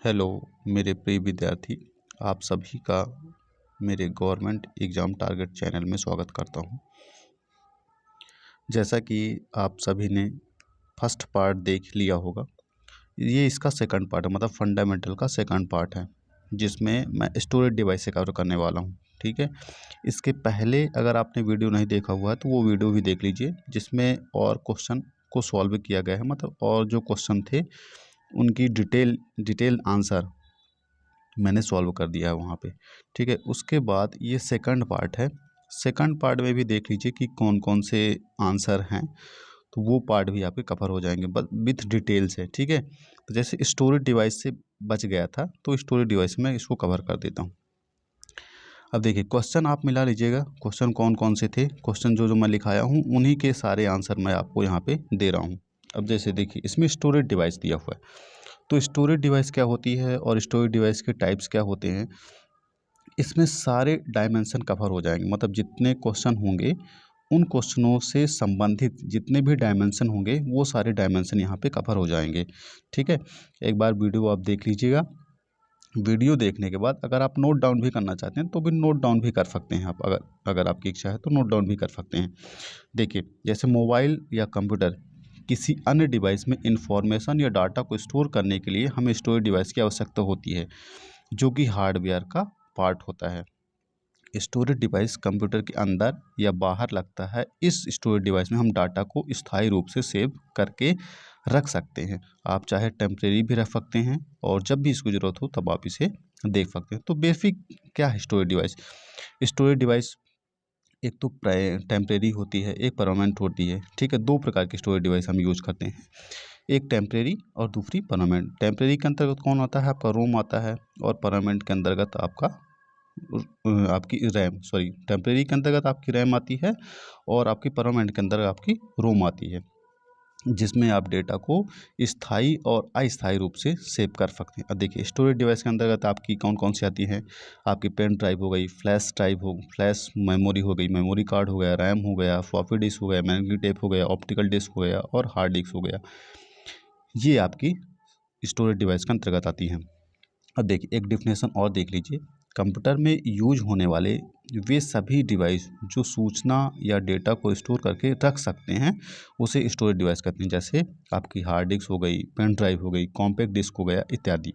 Hello मेरे प्रिय विद्यार्थी, आप सभी का मेरे गवर्नमेंट एग्ज़ाम टारगेट चैनल में स्वागत करता हूं। जैसा कि आप सभी ने फर्स्ट पार्ट देख लिया होगा, ये इसका सेकंड पार्ट है, मतलब फंडामेंटल का सेकंड पार्ट है, जिसमें मैं स्टोरेज डिवाइस से कवर करने वाला हूं। ठीक है, इसके पहले अगर आपने वीडियो नहीं देखा हुआ है तो वो वीडियो भी देख लीजिए, जिसमें और क्वेश्चन को सॉल्व किया गया है, मतलब और जो क्वेश्चन थे उनकी डिटेल आंसर मैंने सॉल्व कर दिया है वहाँ पे। ठीक है, उसके बाद ये सेकंड पार्ट है। सेकंड पार्ट में भी देख लीजिए कि कौन कौन से आंसर हैं, तो वो पार्ट भी आपके कवर हो जाएंगे विथ डिटेल से। ठीक है, तो जैसे स्टोरेज डिवाइस से बच गया था, तो स्टोरेज डिवाइस में इसको कवर कर देता हूँ। अब देखिए, क्वेश्चन आप मिला लीजिएगा, क्वेश्चन कौन कौन से थे। क्वेश्चन जो जो मैं लिखाया हूँ उन्हीं के सारे आंसर मैं आपको यहाँ पे दे रहा हूँ। अब जैसे देखिए, इसमें स्टोरेज डिवाइस दिया हुआ है, तो स्टोरेज डिवाइस क्या होती है और स्टोरेज डिवाइस के टाइप्स क्या होते हैं, इसमें सारे डायमेंशन कवर हो जाएंगे। मतलब जितने क्वेश्चन होंगे, उन क्वेश्चनों से संबंधित जितने भी डायमेंशन होंगे, वो सारे डायमेंशन यहाँ पे कवर हो जाएंगे। ठीक है, एक बार वीडियो आप देख लीजिएगा। वीडियो देखने के बाद अगर आप नोट डाउन भी करना चाहते हैं तो भी नोट डाउन भी कर सकते हैं आप, अगर आपकी इच्छा है तो नोट डाउन भी कर सकते हैं। देखिए, जैसे मोबाइल या कंप्यूटर किसी अन्य डिवाइस में इंफॉर्मेशन या डाटा को स्टोर करने के लिए हमें स्टोरेज डिवाइस की आवश्यकता होती है, जो कि हार्डवेयर का पार्ट होता है। स्टोरेज डिवाइस कंप्यूटर के अंदर या बाहर लगता है। इस स्टोरेज डिवाइस में हम डाटा को स्थायी रूप से सेव करके रख सकते हैं। आप चाहे टेम्परेरी भी रख सकते हैं, और जब भी इसकी ज़रूरत हो तब आप इसे देख सकते हैं। तो बेसिक क्या है स्टोरेज डिवाइस? स्टोरेज डिवाइस एक तो टेम्परेरी होती है, एक परमानेंट होती है। ठीक है, दो प्रकार की स्टोरेज डिवाइस हम यूज़ करते हैं, एक टेम्परेरी और दूसरी परमानेंट। टेम्परेरी के अंतर्गत कौन आता है? आपका रोम आता है, और परमानेंट के अंतर्गत आपकी रैम, सॉरी, टेम्परेरी के अंतर्गत आपकी रैम आती है, और आपकी परमानेंट के अंतर्गत आपकी रोम आती है, जिसमें आप डेटा को स्थायी और अस्थायी रूप से सेव कर सकते हैं। अब देखिए, स्टोरेज डिवाइस के अंतर्गत आपकी कौन कौन सी आती हैं? आपकी पेन ड्राइव हो गई, फ्लैश मेमोरी हो गई, मेमोरी कार्ड हो गया, रैम हो गया, फ्लॉपी डिस्क हो गया, मैग्नेटिक टेप हो गया, ऑप्टिकल डिस्क हो गया, और हार्ड डिस्क हो गया। ये आपकी स्टोरेज डिवाइस के अंतर्गत आती हैं। अब देखिए, एक डिफिनेशन और देख लीजिए। कंप्यूटर में यूज होने वाले वे सभी डिवाइस जो सूचना या डेटा को स्टोर करके रख सकते हैं, उसे स्टोरेज डिवाइस कहते हैं। जैसे आपकी हार्ड डिस्क हो गई, पेन ड्राइव हो गई, कॉम्पैक्ट डिस्क हो गया, इत्यादि।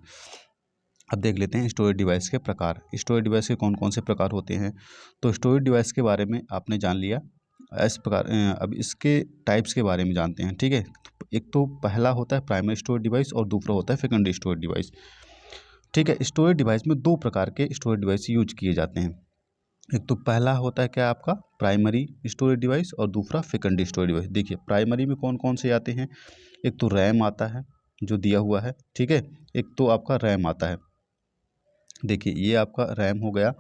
अब देख लेते हैं स्टोरेज डिवाइस के प्रकार। स्टोरेज डिवाइस के कौन कौन से प्रकार होते हैं? तो स्टोरेज डिवाइस के बारे में आपने जान लिया। इस प्रकार अब इसके टाइप्स के बारे में जानते हैं। ठीक है, एक तो पहला होता है प्राइमरी स्टोरेज डिवाइस, और दूसरा होता है सेकेंडरी स्टोरेज डिवाइस। ठीक है, स्टोरेज डिवाइस में दो प्रकार के स्टोरेज डिवाइस यूज किए जाते हैं। एक तो पहला होता है क्या आपका प्राइमरी स्टोरेज डिवाइस, और दूसरा सेकेंडरी स्टोरेज डिवाइस। देखिए, प्राइमरी में कौन कौन से आते हैं? एक तो रैम आता है जो दिया हुआ है। ठीक है, एक तो आपका रैम आता है। देखिए, ये आपका रैम हो गया।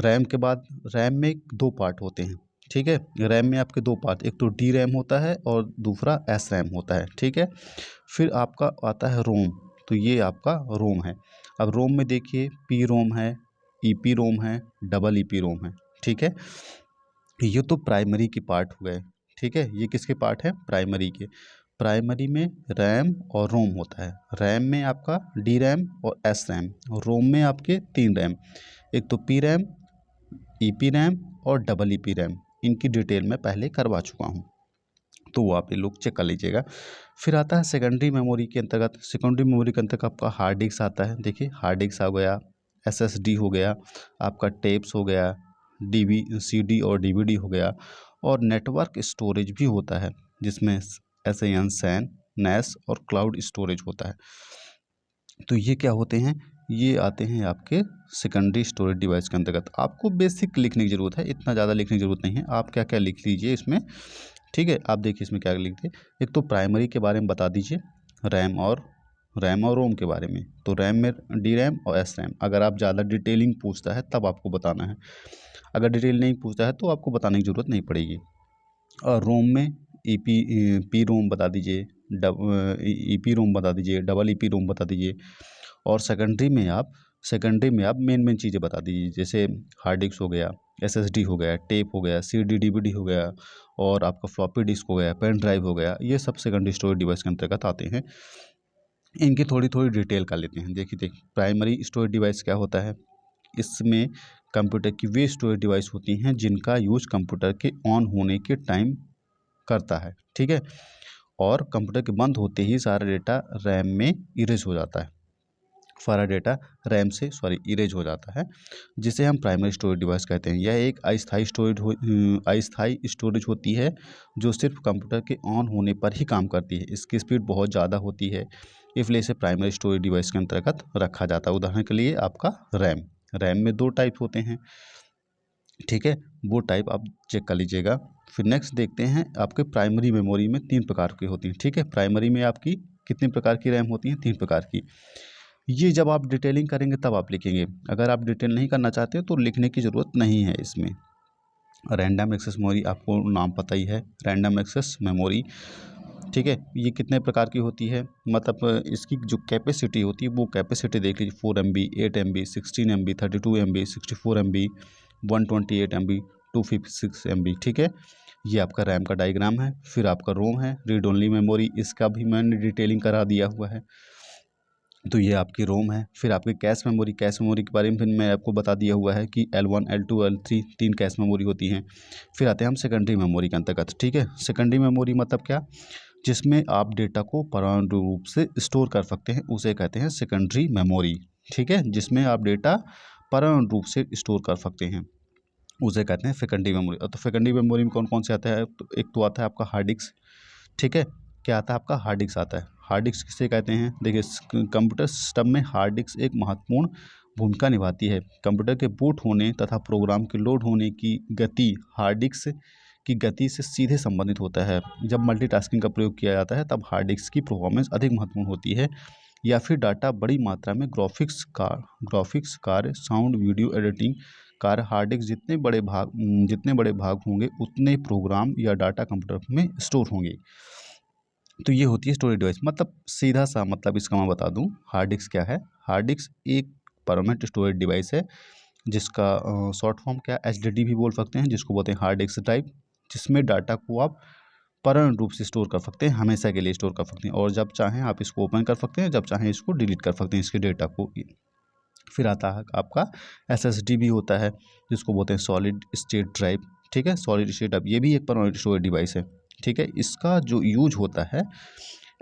रैम के बाद रैम में दो पार्ट होते हैं। ठीक है, रैम में आपके दो पार्ट, एक तो डी रैम होता है और दूसरा एस रैम होता है। ठीक है, फिर आपका आता है रोम, तो ये आपका रोम है। अब रोम में देखिए, पी रोम है, ई पी रोम है, डबल ई पी रोम है। ठीक है, ये तो प्राइमरी के पार्ट हुए। ठीक है, ये किसके पार्ट है? प्राइमरी के। प्राइमरी में रैम और रोम होता है। रैम में आपका डी रैम और एस रैम, रोम में आपके तीन रैम, एक तो P RAM, E P RAM और डबल ई पी रैम। इनकी डिटेल मैं पहले करवा चुका हूँ, तो वो आप ये लोग चेक कर लीजिएगा। फिर आता है सेकेंडरी मेमोरी के अंतर्गत। सेकेंडरी मेमोरी के अंतर्गत आपका हार्ड डिस्क आता है। देखिए, हार्ड डिस्क आ गया, एसएसडी हो गया, आपका टेप्स हो गया, डीवी सीडी और डीवीडी हो गया, और नेटवर्क स्टोरेज भी होता है, जिसमें एसएएन, सैन, नैस और क्लाउड स्टोरेज होता है। तो ये क्या होते हैं? ये आते हैं आपके सेकेंडरी स्टोरेज डिवाइस के अंतर्गत। आपको बेसिक लिखने की ज़रूरत है, इतना ज़्यादा लिखने की ज़रूरत नहीं है। आप क्या क्या लिख लीजिए इसमें। ठीक है, आप देखिए इसमें क्या लिखते हैं। एक तो प्राइमरी के बारे में बता दीजिए, रैम और रोम के बारे में। तो रैम में डी रैम और एस रैम। अगर आप ज़्यादा डिटेलिंग पूछता है तब आपको बताना है, अगर डिटेल नहीं पूछता है तो आपको बताने की ज़रूरत नहीं पड़ेगी। और रोम में पी रोम बता दीजिए, ई पी रोम बता दीजिए, डबल ई पी रोम बता दीजिए। और सेकेंडरी में आप मेन मेन चीज़ें बता दीजिए, जैसे हार्ड डिस्क हो गया, एसएसडी हो गया, टेप हो गया, सीडी डीवीडी हो गया, और आपका फ्लॉपी डिस्क हो गया, पेन ड्राइव हो गया। ये सब सेकेंडरी स्टोरेज डिवाइस के अंतर्गत आते हैं। इनकी थोड़ी थोड़ी डिटेल कर लेते हैं। देखिए प्राइमरी स्टोरेज डिवाइस क्या होता है। इसमें कंप्यूटर की वे स्टोरेज डिवाइस होती हैं जिनका यूज कंप्यूटर के ऑन होने के टाइम करता है, ठीक है, और कंप्यूटर के बंद होते ही सारा डेटा रैम में इरेज हो जाता है, सारा डेटा रैम से इरेज हो जाता है, जिसे हम प्राइमरी स्टोरेज डिवाइस कहते हैं। यह एक अस्थाई स्टोरेज होती है जो सिर्फ कंप्यूटर के ऑन होने पर ही काम करती है। इसकी स्पीड बहुत ज़्यादा होती है, इसलिए इसे प्राइमरी स्टोरेज डिवाइस के अंतर्गत रखा जाता है। उदाहरण के लिए आपका रैम, रैम में 2 टाइप होते हैं, ठीक है, वो टाइप आप चेक कर लीजिएगा। फिर नेक्स्ट देखते हैं, आपके प्राइमरी मेमोरी में 3 प्रकार की होती हैं, ठीक है। प्राइमरी में आपकी कितने प्रकार की रैम होती हैं, 3 प्रकार की। ये जब आप डिटेलिंग करेंगे तब आप लिखेंगे, अगर आप डिटेल नहीं करना चाहते हो तो लिखने की ज़रूरत नहीं है इसमें। रैंडम एक्सेस मेमोरी, आपको नाम पता ही है, रैंडम एक्सेस मेमोरी, ठीक है। ये कितने प्रकार की होती है, मतलब इसकी जो कैपेसिटी होती है वो कैपेसिटी देख लीजिए, 4 MB, 8 MB, 16 MB, 32 MB, 64 MB, 128 MB, 256 MB, ठीक है। ये आपका रैम का डायग्राम है। फिर आपका रोम है, रीड ओनली मेमोरी, इसका भी मैंने डिटेलिंग करा दिया हुआ है, तो ये आपकी रोम है। फिर आपकी कैश मेमोरी, कैश मेमोरी के बारे में फिर मैं आपको बता दिया हुआ है कि L1, L2, L3 3 cache memory होती हैं। फिर आते हैं हम सेकेंडरी मेमोरी के अंतर्गत, ठीक है। सेकेंडरी मेमोरी मतलब क्या, जिसमें आप डेटा को परमाणु रूप से स्टोर कर सकते हैं, उसे कहते हैं सेकेंडरी मेमोरी, ठीक है। जिसमें आप डेटा परमाणु रूप से स्टोर कर सकते हैं, उसे कहते हैं सेकेंडरी मेमोरी। तो सेकेंडरी मेमोरी में कौन कौन से आता है, तो एक तो आता है आपका हार्ड डिस्क, ठीक है। क्या आता है आपका हार्ड डिस्क आता है। हार्ड डिस्क किसे कहते हैं, देखिए कंप्यूटर सिस्टम में हार्ड डिस्क एक महत्वपूर्ण भूमिका निभाती है। कंप्यूटर के बूट होने तथा प्रोग्राम के लोड होने की गति हार्ड डिस्क की गति से सीधे संबंधित होता है। जब मल्टीटास्किंग का प्रयोग किया जाता है तब हार्ड डिस्क की परफॉर्मेंस अधिक महत्वपूर्ण होती है, या फिर डाटा बड़ी मात्रा में ग्राफिक्स कार्य, साउंड वीडियो एडिटिंग कार्य, हार्ड डिस्क जितने बड़े भाग होंगे उतने प्रोग्राम या डाटा कंप्यूटर में स्टोर होंगे। तो ये होती है स्टोरेज डिवाइस। मतलब सीधा सा मतलब इसका मैं बता दूं, हार्ड डिस्क क्या है। हार्ड डिस्क एक परमानेंट स्टोरेज डिवाइस है जिसका शॉर्ट फॉर्म क्या, HDD भी बोल सकते हैं, जिसको बोलते हैं हार्ड डिस्क ड्राइव, जिसमें डाटा को आप परमानेंट रूप से स्टोर कर सकते हैं, हमेशा के लिए स्टोर कर सकते हैं, और जब चाहें आप इसको ओपन कर सकते हैं, जब चाहें इसको डिलीट कर सकते हैं, इसके डेटा को। फिर आता है आपका SSD भी होता है, जिसको बोलते हैं सॉलिड स्टेट ड्राइव, ठीक है। सॉलिड स्टेट ड्राइव ये भी एक परमानेंट स्टोरेज डिवाइस है, ठीक है। इसका जो यूज होता है,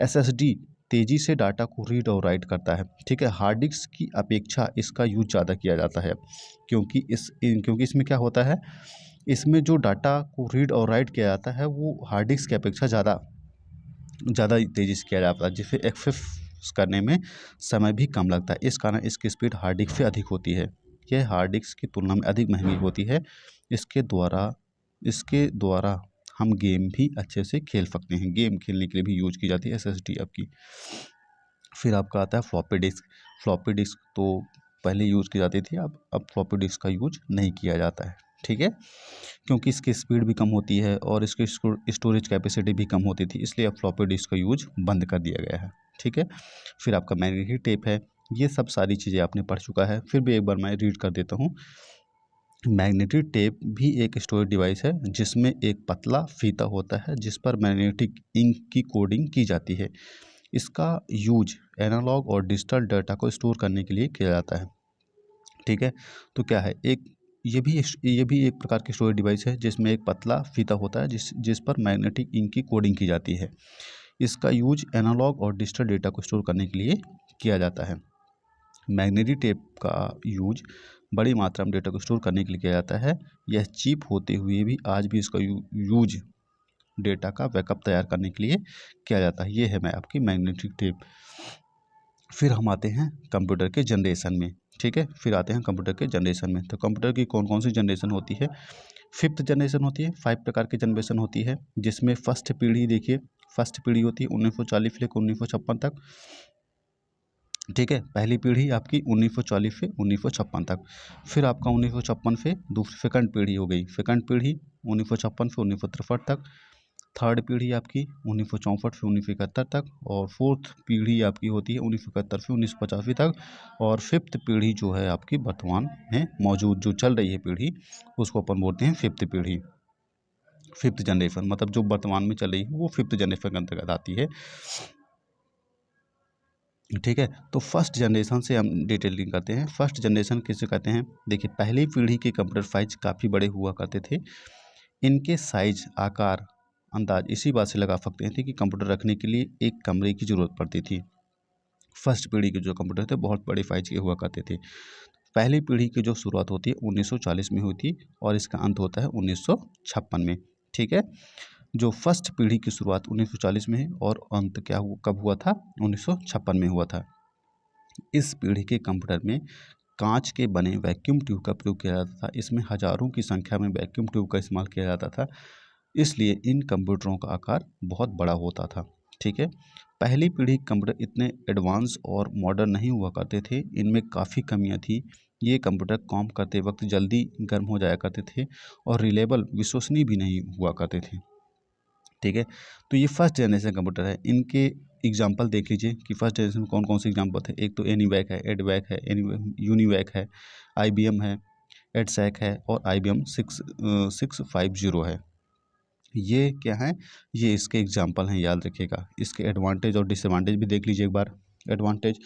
SSD तेजी से डाटा को रीड और राइट करता है, ठीक है। हार्ड डिस्क की अपेक्षा इसका यूज ज़्यादा किया जाता है, क्योंकि इसमें क्या होता है, इसमें जो डाटा को रीड और राइट किया जाता है वो हार्ड डिस्क की अपेक्षा ज़्यादा तेज़ी से किया जाता है, जिसे एक्सेस करने में समय भी कम लगता है। इस कारण इसकी स्पीड हार्ड डिस्क से अधिक होती है। यह हार्ड डिस्क की तुलना में अधिक महंगी होती है। इसके द्वारा हम गेम भी अच्छे से खेल सकते हैं, गेम खेलने के लिए भी यूज की जाती है SSD आपकी। फिर आपका आता है फ्लॉपी डिस्क। फ्लॉपी डिस्क तो पहले यूज़ की जाती थी, अब फ्लॉपी डिस्क का यूज नहीं किया जाता है, ठीक है, क्योंकि इसकी स्पीड भी कम होती है और इसकी स्टोरेज कैपेसिटी भी कम होती थी, इसलिए अब फ्लॉपी डिस्क का यूज बंद कर दिया गया है, ठीक है। फिर आपका मैग्नेटिक टेप है। ये सब सारी चीज़ें आपने पढ़ चुका है, फिर भी एक बार मैं रीड कर देता हूँ। मैग्नेटिक टेप भी एक स्टोरेज डिवाइस है जिसमें एक पतला फीता होता है जिस पर मैग्नेटिक इंक की कोडिंग की जाती है। इसका यूज एनालॉग और डिजिटल डाटा को स्टोर करने के लिए किया जाता है, ठीक है। तो क्या है, ये भी एक प्रकार की स्टोरेज डिवाइस है जिसमें एक पतला फीता होता है जिस पर मैग्नेटिक इंक की कोडिंग की जाती है। इसका यूज एनालॉग और डिजिटल डेटा को स्टोर करने के लिए किया जाता है। मैग्नेटिक टेप का यूज बड़ी मात्रा में डेटा को स्टोर करने के लिए किया जाता है। यह चीप होते हुए भी आज भी इसका यूज डेटा का बैकअप तैयार करने के लिए किया जाता है। ये है मैं आपकी मैग्नेटिक टेप। फिर हम आते हैं कंप्यूटर के जनरेशन में, ठीक है। फिर आते हैं कंप्यूटर के जनरेशन में। तो कंप्यूटर की कौन कौन सी जनरेशन होती है, 5th जनरेशन होती है। 5 प्रकार की जनरेशन होती है, जिसमें फर्स्ट पीढ़ी देखिए, फर्स्ट पीढ़ी होती है 1940 से 1956 तक, ठीक है। पहली पीढ़ी आपकी 1940 से 1956 तक। फिर आपका 1956 से दूसरी सेकंड पीढ़ी हो गई, सेकंड पीढ़ी 1956 से 1963 तक। थर्ड पीढ़ी आपकी 1964 से 1971 तक, और फोर्थ पीढ़ी आपकी होती है 1971 से 1985 तक। और फिफ्थ पीढ़ी जो है आपकी वर्तमान में मौजूद जो चल रही है पीढ़ी, उसको अपन बोलते हैं फिफ्थ पीढ़ी, फिफ्थ जनरेशन। मतलब जो वर्तमान में चल रही है वो फिफ्थ जनरेशन के अंतर्गत आती है। ठीक है। तो फर्स्ट जनरेशन से हम डिटेलिंग करते हैं। फर्स्ट जनरेशन किसे कहते हैं? देखिए, पहली पीढ़ी के कंप्यूटर साइज काफ़ी बड़े हुआ करते थे। इनके साइज, आकार, अंदाज इसी बात से लगा सकते थे कि कंप्यूटर रखने के लिए एक कमरे की ज़रूरत पड़ती थी। फर्स्ट पीढ़ी के जो कंप्यूटर थे बहुत बड़े साइज के हुआ करते थे। पहली पीढ़ी की जो शुरुआत होती है 1940 में हुई थी और इसका अंत होता है 1956 में। ठीक है। जो फर्स्ट पीढ़ी की शुरुआत 1940 में है और अंत क्या हुआ, कब हुआ था? 1956 में हुआ था। इस पीढ़ी के कंप्यूटर में कांच के बने वैक्यूम ट्यूब का प्रयोग किया जाता था। इसमें हजारों की संख्या में वैक्यूम ट्यूब का इस्तेमाल किया जाता था, इसलिए इन कंप्यूटरों का आकार बहुत बड़ा होता था। ठीक है। पहली पीढ़ी कंप्यूटर इतने एडवांस और मॉडर्न नहीं हुआ करते थे, इनमें काफ़ी कमियां थी। ये कंप्यूटर काम करते वक्त जल्दी गर्म हो जाया करते थे और रिलेबल, विश्वसनीय भी नहीं हुआ करते थे। ठीक है। तो ये फर्स्ट जनरेशन कंप्यूटर है। इनके एग्जाम्पल देख लीजिए कि फर्स्ट जनरेशन में कौन कौन से एग्जाम्पल थे। एक तो एनीवैक है, एडवैक है, यूनिवैक है, IBM है, एडसैक है और IBM 650 है। ये क्या है? ये इसके एग्जाम्पल हैं, याद रखिएगा। इसके एडवांटेज और डिसएडवांटेज भी देख लीजिए एक बार। एडवांटेज,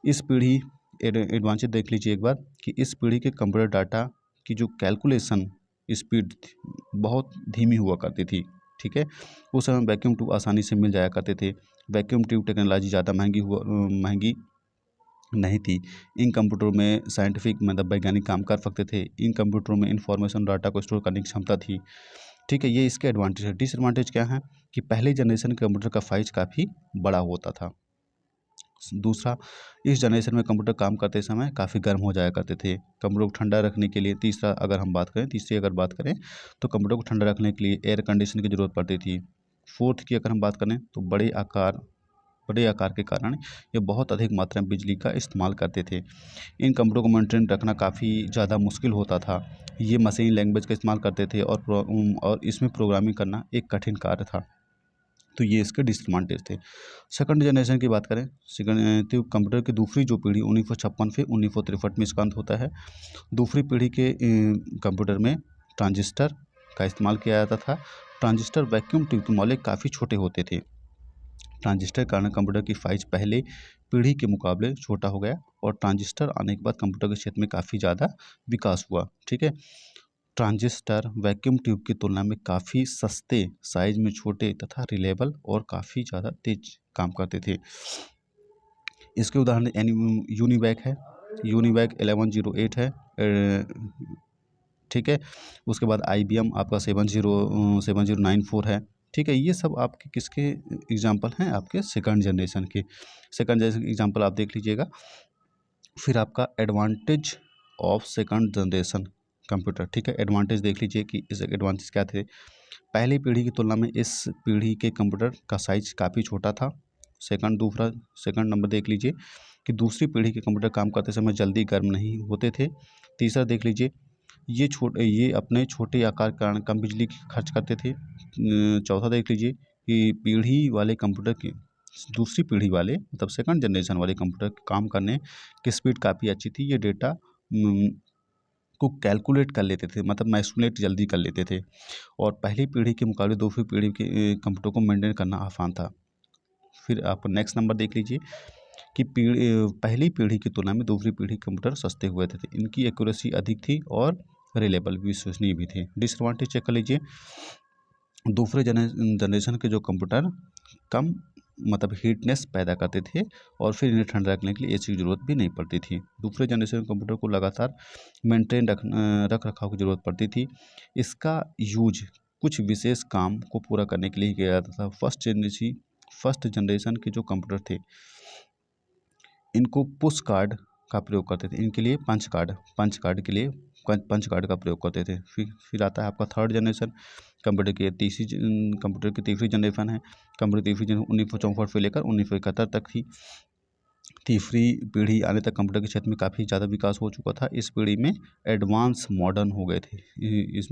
इस पीढ़ी एडवांटेज देख लीजिए एक बार कि इस पीढ़ी के कंप्यूटर डाटा की जो कैलकुलेशन स्पीड बहुत धीमी हुआ करती थी। ठीक है। उस समय वैक्यूम ट्यूब आसानी से मिल जाया करते थे। वैक्यूम ट्यूब टेक्नोलॉजी ज़्यादा महंगी नहीं थी। इन कंप्यूटरों में साइंटिफिक मतलब वैज्ञानिक काम कर सकते थे। इन कंप्यूटरों में इंफॉर्मेशन डाटा को स्टोर करने की क्षमता थी। ठीक है। ये इसके एडवांटेज है। डिसएडवांटेज क्या है कि पहले जनरेशन के कंप्यूटर का साइज काफ़ी बड़ा होता था। दूसरा, इस जनरेशन में कंप्यूटर काम करते समय काफ़ी गर्म हो जाया करते थे कंप्यूटर को ठंडा रखने के लिए। तीसरी अगर बात करें तो कंप्यूटर को ठंडा रखने के लिए एयर कंडीशन की ज़रूरत पड़ती थी। फोर्थ की अगर हम बात करें तो बड़े आकार के कारण ये बहुत अधिक मात्रा में बिजली का इस्तेमाल करते थे। इन कंप्यूटरों को मेंटेन रखना काफ़ी ज़्यादा मुश्किल होता था। ये मशीन लैंग्वेज का इस्तेमाल करते थे और इसमें प्रोग्रामिंग करना एक कठिन कार्य था। तो ये इसके डिसएडवांटेज थे। सेकंड जनरेशन की बात करें, तो कंप्यूटर की दूसरी जो पीढ़ी 1956 से 1963 में इसका अंत होता है। दूसरी पीढ़ी के कंप्यूटर में ट्रांजिस्टर का इस्तेमाल किया जाता था। ट्रांजिस्टर वैक्यूम ट्यूब के मॉलिक्यूल काफ़ी छोटे होते थे। ट्रांजिस्टर के कारण कंप्यूटर की साइज पहले पीढ़ी के मुकाबले छोटा हो गया और ट्रांजिस्टर आने के बाद कंप्यूटर के क्षेत्र में काफ़ी ज़्यादा विकास हुआ। ठीक है। ट्रांजिस्टर वैक्यूम ट्यूब की तुलना में काफ़ी सस्ते, साइज में छोटे तथा रिलेबल और काफ़ी ज़्यादा तेज काम करते थे। इसके उदाहरण यूनिवैक है। यूनिवैक 1108 है। ठीक है। उसके बाद IBM आपका 7094 है। ठीक है। ये सब आपके किसके एग्जाम्पल हैं? आपके सेकंड जनरेशन के। सेकंड जनरेशन एग्जाम्पल आप देख लीजिएगा। फिर आपका advantage of second generation computer. ठीक है। एडवांटेज देख लीजिए कि इस एडवांटेज क्या थे। पहली पीढ़ी की तुलना में इस पीढ़ी के कंप्यूटर का साइज काफ़ी छोटा था। सेकंड नंबर देख लीजिए कि दूसरी पीढ़ी के कंप्यूटर काम करते समय जल्दी गर्म नहीं होते थे। तीसरा देख लीजिए, ये अपने छोटे आकार के कारण कम बिजली खर्च करते थे। चौथा देख लीजिए कि दूसरी पीढ़ी वाले मतलब सेकंड जनरेशन वाले कंप्यूटर काम करने की स्पीड काफ़ी अच्छी थी। ये डेटा को कैलकुलेट कर लेते थे, मतलब मैनिपुलेट जल्दी कर लेते थे और पहली पीढ़ी के मुकाबले दूसरी पीढ़ी के कंप्यूटर को मेंटेन करना आसान था। फिर आप नेक्स्ट नंबर देख लीजिए कि पहली पीढ़ी की तुलना में दूसरी पीढ़ी के कंप्यूटर सस्ते हुए थे। इनकी एक्यूरेसी अधिक थी और रिलेबल विश्वसनीय भी थे। डिसएडवांटेज चेक कर लीजिए। दूसरे जनरेशन के जो कंप्यूटर कम मतलब हीटनेस पैदा करते थे और फिर इन्हें ठंडा रखने के लिए AC की ज़रूरत भी नहीं पड़ती थी। दूसरे जनरेशन कंप्यूटर को लगातार मेंटेन रख रखाव की ज़रूरत पड़ती थी। इसका यूज कुछ विशेष काम को पूरा करने के लिए किया जाता था। फर्स्ट जनरेशन के जो कंप्यूटर थे इनको पुश कार्ड का प्रयोग करते थे। इनके लिए पंच कार्ड का प्रयोग करते थे। फिर आता है आपका थर्ड जनरेशन कंप्यूटर की तीसरी जनरेशन है। कंप्यूटर तीसरी जनरेशन 1964 से लेकर 1971 तक थी। तीसरी पीढ़ी आने तक कंप्यूटर के क्षेत्र में काफ़ी ज़्यादा विकास हो चुका था। इस पीढ़ी में एडवांस मॉडर्न हो गए थे। इस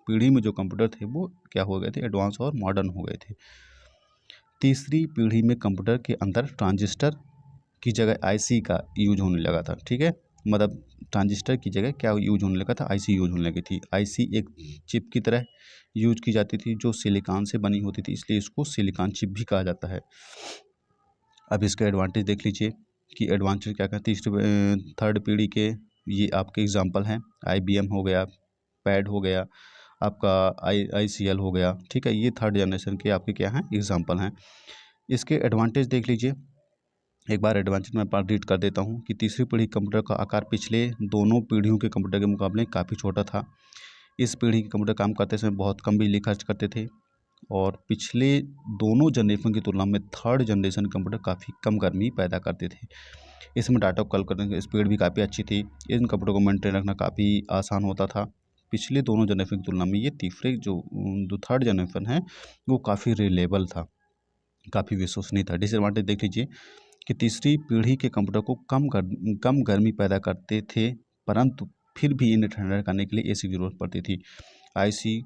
पीढ़ी में जो कंप्यूटर थे वो क्या हो गए थे? एडवांस और मॉडर्न हो गए थे। तीसरी पीढ़ी में कंप्यूटर के अंदर ट्रांजिस्टर की जगह IC का यूज होने लगा था। ठीक है। मतलब ट्रांजिस्टर की जगह क्या यूज होने लगा था? IC यूज होने लगी थी। IC एक चिप की तरह यूज की जाती थी जो सिलिकॉन से बनी होती थी, इसलिए इसको सिलिकॉन चिप भी कहा जाता है। अब इसका एडवांटेज देख लीजिए कि एडवांटेज क्या क्या तीसरी थर्ड पीढ़ी के ये आपके एग्जांपल हैं। IBM हो गया, पैड हो गया, आपका ICL हो गया, ठीक है। ये थर्ड जनरेशन के आपके क्या हैं, एग्जांपल हैं। इसके एडवांटेज देख लीजिए। एक बार एडवांटेज मैं पार्ट रीड कर देता हूँ कि तीसरी पीढ़ी कंप्यूटर का आकार पिछले दोनों पीढ़ियों के कंप्यूटर के मुकाबले काफ़ी छोटा था। इस पीढ़ी के कंप्यूटर काम करते समय बहुत कम बिजली खर्च करते थे और पिछले दोनों जनरेशन की तुलना में थर्ड जनरेशन कंप्यूटर काफ़ी कम गर्मी पैदा करते थे। इसमें डाटा को कॉल करने की स्पीड भी काफ़ी अच्छी थी। इन कंप्यूटर को मेंटेन रखना काफ़ी आसान होता था। पिछले दोनों जनरेशन की तुलना में ये तीसरे जो थर्ड जनरेशन है वो काफ़ी रिलेबल था, काफ़ी विश्वसनीय था। डिसएडवांटेज देख लीजिए कि तीसरी पीढ़ी के कंप्यूटर को कम गर्मी पैदा करते थे, परंतु फिर भी इन्हें ठंडा करने के लिए एसी की ज़रूरत पड़ती थी। आईसी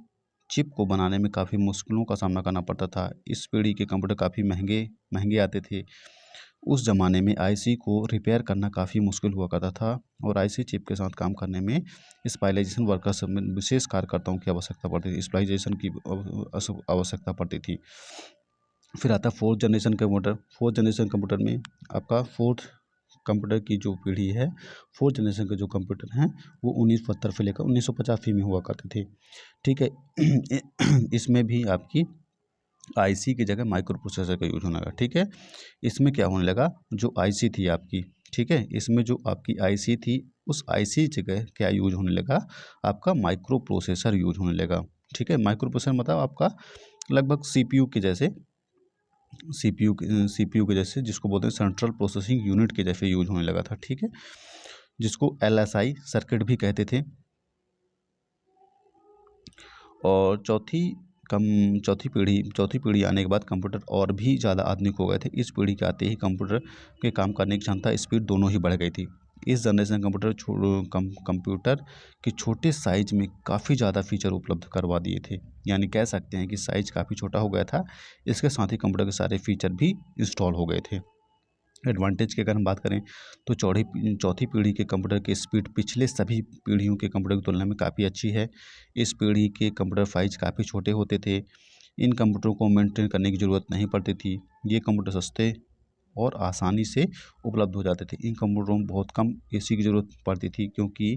चिप को बनाने में काफ़ी मुश्किलों का सामना करना पड़ता था। इस पीढ़ी के कंप्यूटर काफ़ी महंगे महंगे आते थे। उस ज़माने में आईसी को रिपेयर करना काफ़ी मुश्किल हुआ करता था और आईसी चिप के साथ काम करने में स्पाइलाइजेशन वर्कर्स में विशेष कार्यकर्ताओं की आवश्यकता पड़ती थी, स्पाइलाइजेशन की आवश्यकता पड़ती थी। फिर आता है fourth generation computer. Fourth generation computer में आपका फोर्थ कंप्यूटर की जो पीढ़ी है, फोर्थ जनरेशन के जो कंप्यूटर हैं वो 1972 से लेकर 1985 में हुआ करते थे, ठीक है। इसमें भी आपकी आईसी की जगह माइक्रो प्रोसेसर का यूज होने लगा, ठीक है। इसमें क्या होने लगा, जो आईसी थी आपकी, ठीक है, इसमें जो आपकी आईसी थी उस आईसी जगह क्या यूज होने लगा, आपका माइक्रो प्रोसेसर यूज होने लगा, ठीक है। माइक्रो प्रोसेसर मतलब आपका लगभग सीपीयू के जैसे, सीपीयू के जैसे, जिसको बोलते हैं सेंट्रल प्रोसेसिंग यूनिट के जैसे यूज होने लगा था, ठीक है, जिसको एलएसआई सर्किट भी कहते थे। और चौथी पीढ़ी आने के बाद कंप्यूटर और भी ज़्यादा आधुनिक हो गए थे। इस पीढ़ी के आते ही कंप्यूटर के काम करने की क्षमता, स्पीड दोनों ही बढ़ गई थी। इस जनरेशन कंप्यूटर के छोटे साइज में काफ़ी ज़्यादा फीचर उपलब्ध करवा दिए थे, यानी कह सकते हैं कि साइज काफ़ी छोटा हो गया था। इसके साथ ही कंप्यूटर के सारे फीचर भी इंस्टॉल हो गए थे। एडवांटेज की अगर हम बात करें तो चौथी पीढ़ी के कंप्यूटर की स्पीड पिछले सभी पीढ़ियों के कंप्यूटर की तुलना में काफ़ी अच्छी है। इस पीढ़ी के कंप्यूटर साइज काफ़ी छोटे होते थे। इन कंप्यूटरों को मेंटेन करने की ज़रूरत नहीं पड़ती थी। ये कंप्यूटर सस्ते और आसानी से उपलब्ध हो जाते थे। इन कंप्यूटरों में बहुत कम एसी की ज़रूरत पड़ती थी क्योंकि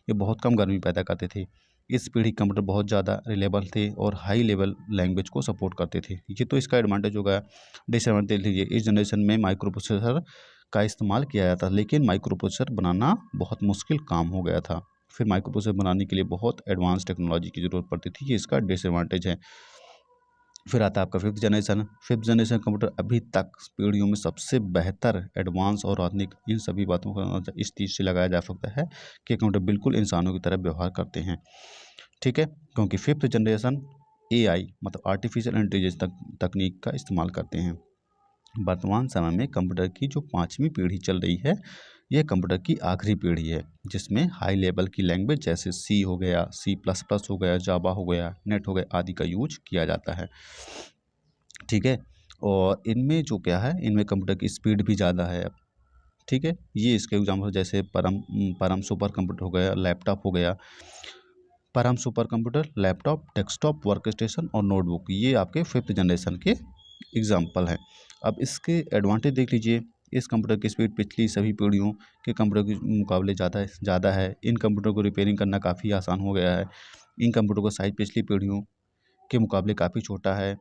ये बहुत कम गर्मी पैदा करते थे। इस पीढ़ी के कंप्यूटर बहुत ज़्यादा रिलायबल थे और हाई लेवल लैंग्वेज को सपोर्ट करते थे। ये तो इसका एडवांटेज होगा। डिसएडवांटेज लीजिए, इस जनरेशन में माइक्रो प्रोसेसर का इस्तेमाल किया जाता था, लेकिन माइक्रो प्रोसेसर बनाना बहुत मुश्किल काम हो गया था। फिर माइक्रो प्रोसेसर बनाने के लिए बहुत एडवांस टेक्नोलॉजी की ज़रूरत पड़ती थी। ये इसका डिसएडवांटेज है। फिर आता है आपका fifth generation. Fifth generation computer अभी तक पीढ़ियों में सबसे बेहतर, एडवांस और आधुनिक, इन सभी बातों का इस चीज़ से लगाया जा सकता है कि कंप्यूटर बिल्कुल इंसानों की तरह व्यवहार करते हैं, ठीक है। क्योंकि फिफ्थ जनरेशन एआई मतलब आर्टिफिशियल इंटेलिजेंस तकनीक का इस्तेमाल करते हैं। वर्तमान समय में कंप्यूटर की जो 5वीं पीढ़ी चल रही है, यह कंप्यूटर की आखिरी पीढ़ी है जिसमें हाई लेवल की लैंग्वेज जैसे सी हो गया, C++ हो गया, जावा हो गया, नेट हो गया आदि का यूज किया जाता है, ठीक है। और इनमें जो क्या है, इनमें कंप्यूटर की स्पीड भी ज़्यादा है, ठीक है। ये इसके एग्जाम्पल जैसे परम सुपर कंप्यूटर हो गया, लैपटॉप हो गया। परम super computer, laptop, desktop, work station और नोटबुक, ये आपके फिफ्थ जनरेशन के एग्जाम्पल हैं। अब इसके एडवांटेज देख लीजिए। इस कंप्यूटर की स्पीड पिछली सभी पीढ़ियों के कंप्यूटर के मुकाबले ज़्यादा है। इन कंप्यूटर को रिपेयरिंग करना काफ़ी आसान हो गया है। इन कंप्यूटर का साइज पिछली पीढ़ियों के मुकाबले काफ़ी छोटा है।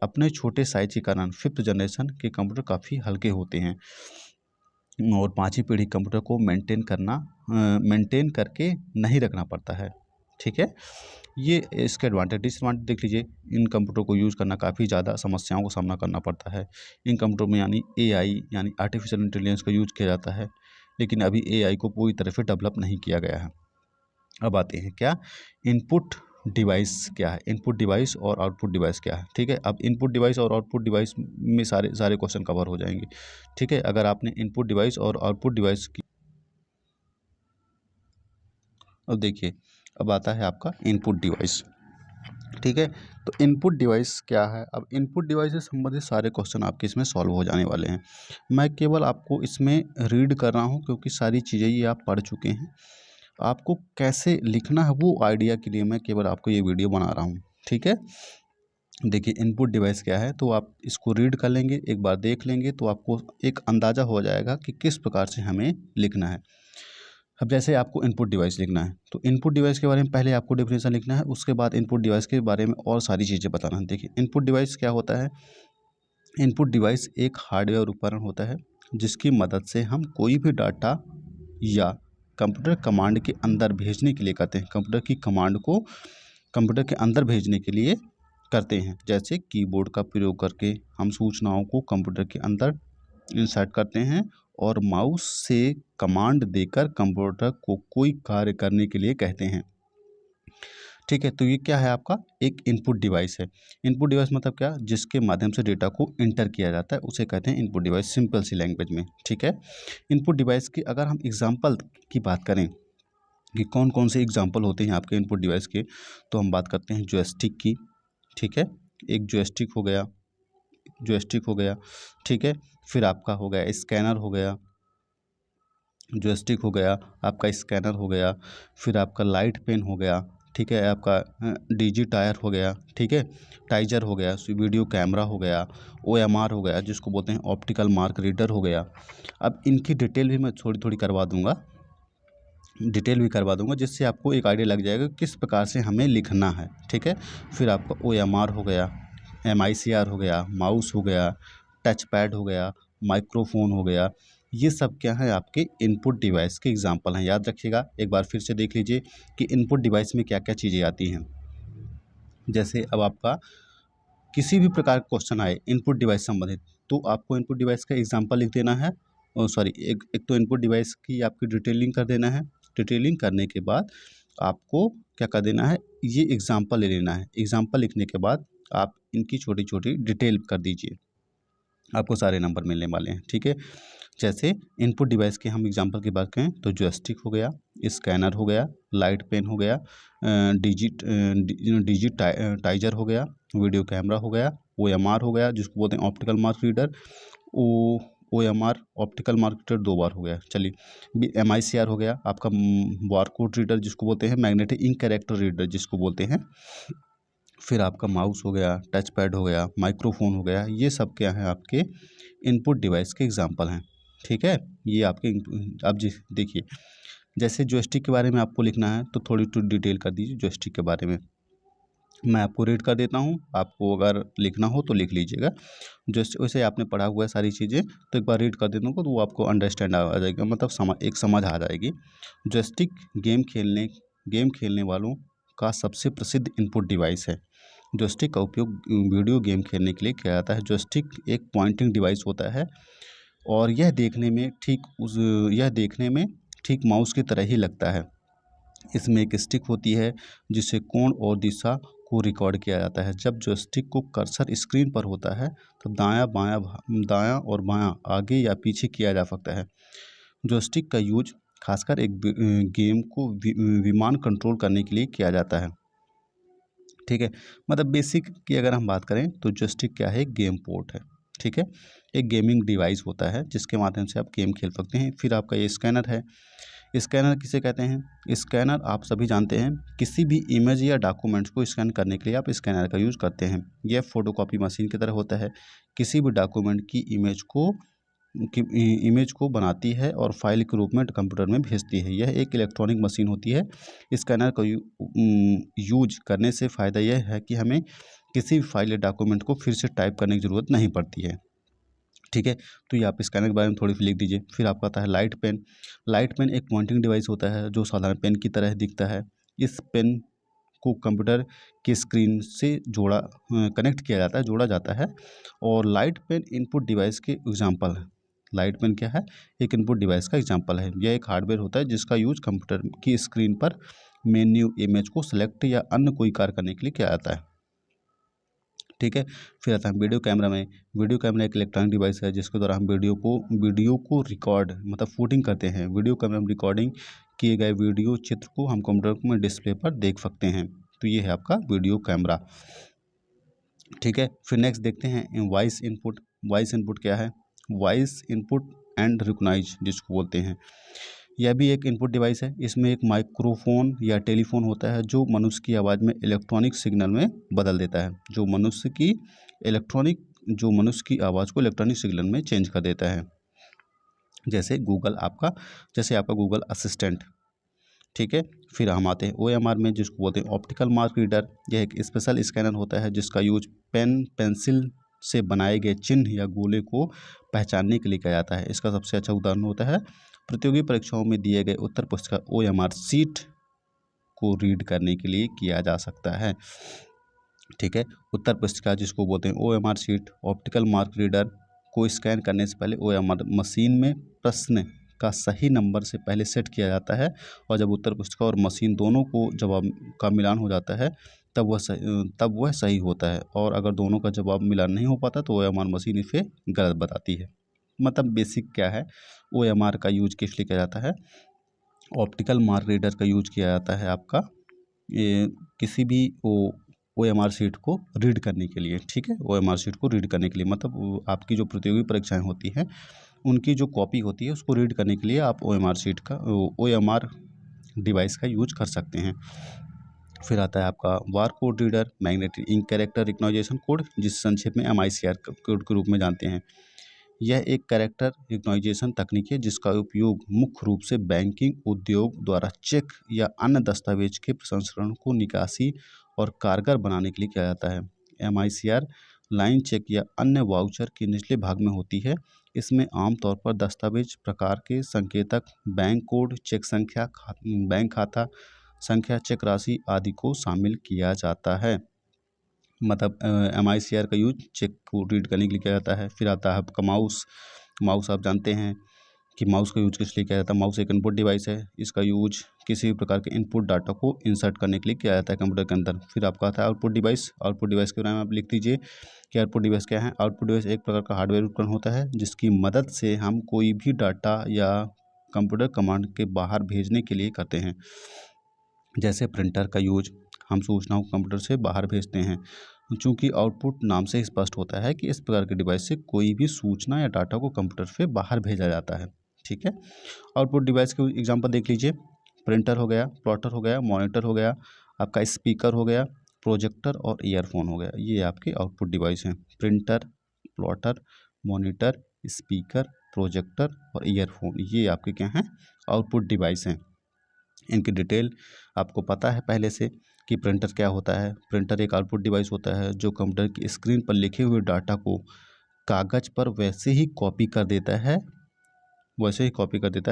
अपने छोटे साइज के कारण फिफ्थ जनरेशन के कंप्यूटर काफ़ी हल्के होते हैं और 5वीं पीढ़ी कंप्यूटर को मेंटेन करके नहीं रखना पड़ता है, ठीक है। ये इसके एडवांटेज। डिसएडवांटेज देख लीजिए। इन कंप्यूटर को यूज़ करना काफ़ी ज़्यादा समस्याओं का सामना करना पड़ता है। इन कंप्यूटर में यानी एआई यानी आर्टिफिशियल इंटेलिजेंस का यूज किया जाता है, लेकिन अभी एआई को पूरी तरह से डेवलप नहीं किया गया है। अब आते हैं क्या, इनपुट डिवाइस क्या है, इनपुट डिवाइस और आउटपुट डिवाइस क्या है, ठीक है। अब इनपुट डिवाइस और आउटपुट डिवाइस में सारे क्वेश्चन कवर हो जाएंगे, ठीक है। अगर आपने इनपुट डिवाइस और आउटपुट डिवाइस की, अब देखिए, अब आता है आपका इनपुट डिवाइस, ठीक है। तो इनपुट डिवाइस क्या है, अब इनपुट डिवाइस से संबंधित सारे क्वेश्चन आपके इसमें सॉल्व हो जाने वाले हैं। मैं केवल आपको इसमें रीड कर रहा हूँ क्योंकि सारी चीज़ें ये आप पढ़ चुके हैं। आपको कैसे लिखना है वो आइडिया के लिए मैं केवल आपको ये वीडियो बना रहा हूँ, ठीक है। देखिए इनपुट डिवाइस क्या है, तो आप इसको रीड कर लेंगे, एक बार देख लेंगे तो आपको एक अंदाज़ा हो जाएगा कि किस प्रकार से हमें लिखना है। अब जैसे आपको इनपुट डिवाइस लिखना है, तो इनपुट डिवाइस के बारे में पहले आपको डेफिनेशन लिखना है, उसके बाद इनपुट डिवाइस के बारे में और सारी चीज़ें बताना है। देखिए इनपुट डिवाइस क्या होता है। इनपुट डिवाइस एक हार्डवेयर उपकरण होता है जिसकी मदद से हम कोई भी डाटा या कंप्यूटर कमांड के अंदर भेजने के लिए करते हैं, कंप्यूटर की कमांड को कंप्यूटर के अंदर भेजने के लिए करते हैं। जैसे कीबोर्ड का प्रयोग करके हम सूचनाओं को कंप्यूटर के अंदर इंसर्ट करते हैं और माउस से कमांड देकर कंप्यूटर को कोई कार्य करने के लिए कहते हैं। ठीक है, तो ये क्या है, आपका एक इनपुट डिवाइस है। इनपुट डिवाइस मतलब क्या, जिसके माध्यम से डेटा को इंटर किया जाता है, उसे कहते हैं इनपुट डिवाइस, सिंपल सी लैंग्वेज में। ठीक है, इनपुट डिवाइस की अगर हम एग्जांपल की बात करें कि कौन कौन से एग्जांपल होते हैं आपके इनपुट डिवाइस के, तो हम बात करते हैं जॉयस्टिक की। ठीक है, एक जॉयस्टिक हो गया, जॉयस्टिक हो गया। ठीक है, फिर आपका हो गया स्कैनर हो गया, जॉयस्टिक हो गया, आपका स्कैनर हो गया, फिर आपका लाइट पेन हो गया। ठीक है, आपका डीजी टायर हो गया। ठीक है, टाइजर हो गया, वीडियो कैमरा हो गया, ओएमआर हो गया जिसको बोलते हैं ऑप्टिकल मार्क रीडर हो गया। अब इनकी डिटेल भी मैं थोड़ी थोड़ी करवा दूंगा, डिटेल भी करवा दूंगा, जिससे आपको एक आइडिया लग जाएगा किस प्रकार से हमें लिखना है। ठीक है, फिर आपका ओएमआर हो गया, एमआईसीआर हो गया, माउस हो गया, टच पैड हो गया, माइक्रोफोन हो गया। ये सब क्या है, आपके इनपुट डिवाइस के एग्जांपल हैं। याद रखिएगा, एक बार फिर से देख लीजिए कि इनपुट डिवाइस में क्या क्या चीज़ें आती हैं। जैसे अब आपका किसी भी प्रकार का क्वेश्चन आए इनपुट डिवाइस संबंधित, तो आपको इनपुट डिवाइस का एग्जांपल लिख देना है। और सॉरी, एक एक तो इनपुट डिवाइस की आपकी डिटेलिंग कर देना है। डिटेलिंग करने के बाद आपको क्या कर देना है, ये एग्जांपल ले लेना है। एग्जांपल लिखने के बाद आप इनकी छोटी छोटी डिटेल कर दीजिए, आपको सारे नंबर मिलने वाले हैं। ठीक है, जैसे इनपुट डिवाइस के हम एग्जांपल की बात करें तो जॉयस्टिक हो गया, स्कैनर हो गया, लाइट पेन हो गया, डिजिट टाइजर हो गया, वीडियो कैमरा हो गया, ओएमआर हो गया जिसको बोलते हैं ऑप्टिकल मार्क रीडर। ओ ओएमआर ऑप्टिकल मार्क रीडर 2 बार हो गया। चलिए, एमआईसीआर हो गया आपका, बारकोड रीडर जिसको बोलते हैं, मैग्नेटिक इंक कैरेक्टर रीडर जिसको बोलते हैं। फिर आपका माउस हो गया, टच पैड हो गया, माइक्रोफोन हो गया। ये सब क्या है, आपके इनपुट डिवाइस के एग्जांपल हैं। ठीक है, ये आपके अब जी देखिए, जैसे जॉयस्टिक के बारे में आपको लिखना है तो थोड़ी तो डिटेल कर दीजिए जॉयस्टिक के बारे में। मैं आपको रीड कर देता हूँ, आपको अगर लिखना हो तो लिख लीजिएगा। जस्ट वैसे आपने पढ़ा हुआ है सारी चीज़ें, तो एक बार रीड कर देता हूँ तो वो आपको अंडरस्टैंड आ जाएगा, मतलब समझ आ जाएगी। जॉयस्टिक गेम खेलने वालों का सबसे प्रसिद्ध इनपुट डिवाइस है। जॉयस्टिक का उपयोग वीडियो गेम खेलने के लिए किया जाता है। जॉयस्टिक एक पॉइंटिंग डिवाइस होता है और यह देखने में ठीक माउस की तरह ही लगता है। इसमें एक स्टिक होती है जिससे कोण और दिशा को रिकॉर्ड किया जाता है। जब जॉयस्टिक को कर्सर स्क्रीन पर होता है तब दायां और बायां, आगे या पीछे किया जा सकता है। जॉयस्टिक का यूज खासकर एक गेम को विमान कंट्रोल करने के लिए किया जाता है। ठीक है, मतलब बेसिक की अगर हम बात करें तो जॉयस्टिक क्या है, गेम पोर्ट है। ठीक है, एक गेमिंग डिवाइस होता है जिसके माध्यम से आप गेम खेल सकते हैं। फिर आपका ये स्कैनर है। स्कैनर किसे कहते हैं, स्कैनर आप सभी जानते हैं, किसी भी इमेज या डॉक्यूमेंट्स को स्कैन करने के लिए आप स्कैनर का यूज़ करते हैं। यह फोटोकॉपी मशीन की तरह होता है, किसी भी डॉक्यूमेंट की इमेज को बनाती है और फाइल के रूप में कंप्यूटर में भेजती है। यह एक इलेक्ट्रॉनिक मशीन होती है। स्कैनर का यूज करने से फ़ायदा यह है कि हमें किसी भी फाइल या डॉक्यूमेंट को फिर से टाइप करने की ज़रूरत नहीं पड़ती है। ठीक है, तो ये आप स्कैनर के बारे में थोड़ी सी लिख दीजिए। फिर आपका आता है लाइट पेन। लाइट पेन एक पॉइंटिंग डिवाइस होता है जो साधारण पेन की तरह दिखता है। इस पेन को कंप्यूटर की स्क्रीन से कनेक्ट किया जाता है, जोड़ा जाता है। और लाइट पेन इनपुट डिवाइस के एग्जांपल है। लाइट पेन क्या है, एक इनपुट डिवाइस का एग्जांपल है। यह एक हार्डवेयर होता है जिसका यूज कंप्यूटर की स्क्रीन पर मेन्यू, इमेज को सेलेक्ट या अन्य कोई कार्य करने के लिए किया जाता है। ठीक है, फिर आता है वीडियो कैमरा में। वीडियो कैमरा एक इलेक्ट्रॉनिक डिवाइस है जिसके द्वारा हम वीडियो को रिकॉर्ड मतलब शूटिंग करते हैं। वीडियो कैमरा में रिकॉर्डिंग किए गए वीडियो चित्र को हम कंप्यूटर में डिस्प्ले पर देख सकते हैं। तो ये है आपका वीडियो कैमरा। ठीक है, फिर नेक्स्ट देखते हैं वॉइस इनपुट। वॉइस इनपुट क्या है, वॉइस इनपुट एंड रिकॉग्नाइज जिसको बोलते हैं। यह भी एक इनपुट डिवाइस है। इसमें एक माइक्रोफोन या टेलीफोन होता है जो मनुष्य की आवाज़ में इलेक्ट्रॉनिक सिग्नल में बदल देता है, जो मनुष्य की आवाज़ को इलेक्ट्रॉनिक सिग्नल में चेंज कर देता है। जैसे आपका गूगल असिस्टेंट, ठीक है। फिर हम आते हैं OMR में, जिसको बोलते हैं ऑप्टिकल मार्क रीडर। यह एक स्पेशल स्कैनर होता है जिसका यूज पेंसिल से बनाए गए चिन्ह या गोले को पहचानने के लिए किया जाता है। इसका सबसे अच्छा उदाहरण होता है प्रतियोगी परीक्षाओं में दिए गए उत्तर पुस्तिका OMR शीट को रीड करने के लिए किया जा सकता है, ठीक है। उत्तर पुस्तिका जिसको बोलते हैं OMR sheet, optical mark reader को स्कैन करने से पहले OMR मशीन में प्रश्न का सही नंबर से पहले सेट किया जाता है, और जब उत्तर पुस्तिका और मशीन दोनों को जवाब का मिलान हो जाता है तब वह सही होता है, और अगर दोनों का जवाब मिलान नहीं हो पाता तो OMR मशीन इसे गलत बताती है। मतलब बेसिक क्या है, OMR का यूज किस लिए किया जाता है, ऑप्टिकल मार्क रीडर का यूज किया जाता है आपका ये किसी भी OMR शीट को रीड करने के लिए, ठीक है। OMR शीट को रीड करने के लिए मतलब आपकी जो प्रतियोगी परीक्षाएं होती हैं उनकी जो कॉपी होती है उसको रीड करने के लिए आप OMR डिवाइस का यूज कर सकते हैं। फिर आता है आपका bar code reader, magnetic ink character recognition code, जिस संक्षेप में MICR कोड के रूप में जानते हैं। यह एक कैरेक्टर रिकग्नाइजेशन तकनीक है जिसका उपयोग मुख्य रूप से बैंकिंग उद्योग द्वारा चेक या अन्य दस्तावेज के प्रसंस्करण को निकासी और कारगर बनाने के लिए किया जाता है। MICR लाइन चेक या अन्य वाउचर के निचले भाग में होती है। इसमें आमतौर पर दस्तावेज प्रकार के संकेतक, बैंक कोड, चेक संख्या, बैंक खाता संख्या, चेक राशि आदि को शामिल किया जाता है। मतलब MICR का यूज चेक को रीड करने के लिए किया जाता है। फिर आता है आपका माउस आप जानते हैं कि माउस का यूज किस लिए किया जाता है। माउस एक इनपुट डिवाइस है, इसका यूज किसी भी प्रकार के इनपुट डाटा को इंसर्ट करने के लिए किया जाता है कंप्यूटर के अंदर। फिर आपका आता है आउटपुट डिवाइस के बारे में आप लिख दीजिए कि आउटपुट डिवाइस क्या है। आउटपुट डिवाइस एक प्रकार का हार्डवेयर उपकरण होता है जिसकी मदद से हम कोई भी डाटा या कंप्यूटर कमांड के बाहर भेजने के लिए करते हैं। जैसे प्रिंटर का यूज हम सूचनाओं को कंप्यूटर से बाहर भेजते हैं। चूँकि आउटपुट नाम से स्पष्ट होता है कि इस प्रकार के डिवाइस से कोई भी सूचना या डाटा को कंप्यूटर से बाहर भेजा जाता है, ठीक है। आउटपुट डिवाइस के एग्जांपल देख लीजिए, प्रिंटर हो गया, प्लॉटर हो गया, मॉनिटर हो गया, आपका स्पीकर हो गया, प्रोजेक्टर और ईयरफोन हो गया। ये आपके आउटपुट डिवाइस हैं। Printer, plotter, monitor, speaker, projector और ईयरफोन, ये आपके क्या हैं, आउटपुट डिवाइस हैं। इनकी डिटेल आपको पता है पहले से कि प्रिंटर क्या होता है। प्रिंटर एक आउटपुट डिवाइस होता है जो कंप्यूटर की स्क्रीन पर लिखे हुए डाटा को कागज़ पर वैसे ही कॉपी कर देता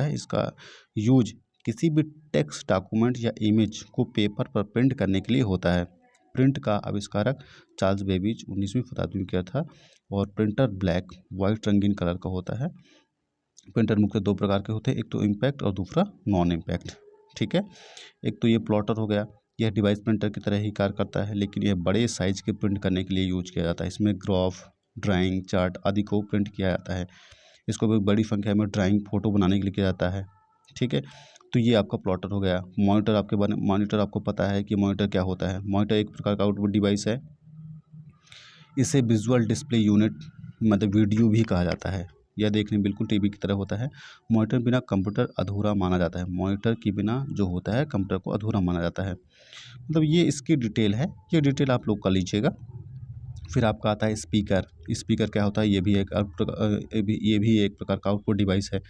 है। इसका यूज किसी भी टेक्स्ट डॉक्यूमेंट या इमेज को पेपर पर प्रिंट करने के लिए होता है। प्रिंट का आविष्कारक चार्ल्स बेबेज 19वीं शताब्दी में किया था, और प्रिंटर ब्लैक वाइट रंगीन कलर का होता है। प्रिंटर मुख्य दो प्रकार के होते हैं, एक तो इम्पैक्ट और दूसरा नॉन इम्पैक्ट, ठीक है। एक तो ये प्लॉटर हो गया, यह डिवाइस प्रिंटर की तरह ही कार्य करता है, लेकिन यह बड़े साइज के प्रिंट करने के लिए यूज किया जाता है। इसमें ग्राफ, ड्राइंग, चार्ट आदि को प्रिंट किया जाता है। इसको भी बड़ी संख्या में ड्राइंग, फोटो बनाने के लिए किया जाता है, ठीक है। तो ये आपका प्लॉटर हो गया। मॉनिटर आपको पता है कि मॉनिटर क्या होता है। मॉनिटर एक प्रकार का आउटपुट डिवाइस है। इसे विजुअल डिस्प्ले यूनिट मतलब वीडियो भी कहा जाता है। यह देखने में बिल्कुल टीवी की तरह होता है। मॉनिटर बिना कंप्यूटर अधूरा माना जाता है। मॉनिटर के बिना जो होता है कंप्यूटर को अधूरा माना जाता है। मतलब ये इसकी डिटेल है, ये डिटेल आप लोग कर लीजिएगा। फिर आपका आता है स्पीकर। स्पीकर क्या होता है, ये भी एक प्रकार का आउटपुट डिवाइस है,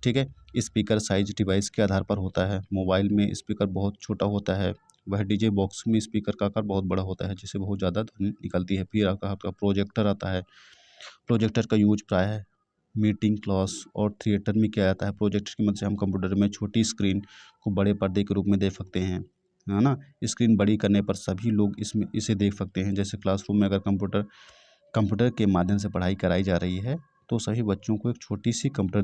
ठीक है। स्पीकर साइज डिवाइस के आधार पर होता है। मोबाइल में स्पीकर बहुत छोटा होता है, वह डीजे बॉक्स में स्पीकर का आकार बहुत बड़ा होता है जिससे बहुत ज़्यादा ध्वनि निकलती है। फिर आपका प्रोजेक्टर आता है। प्रोजेक्टर का यूज प्रायः मीटिंग, क्लास और थिएटर में किया जाता है। प्रोजेक्टर की मदद से हम कंप्यूटर में छोटी स्क्रीन को बड़े पर्दे के रूप में देख सकते हैं, है ना। स्क्रीन बड़ी करने पर सभी लोग इसे देख सकते हैं। जैसे क्लासरूम में अगर कंप्यूटर के माध्यम से पढ़ाई कराई जा रही है तो सभी बच्चों को एक छोटी सी कंप्यूटर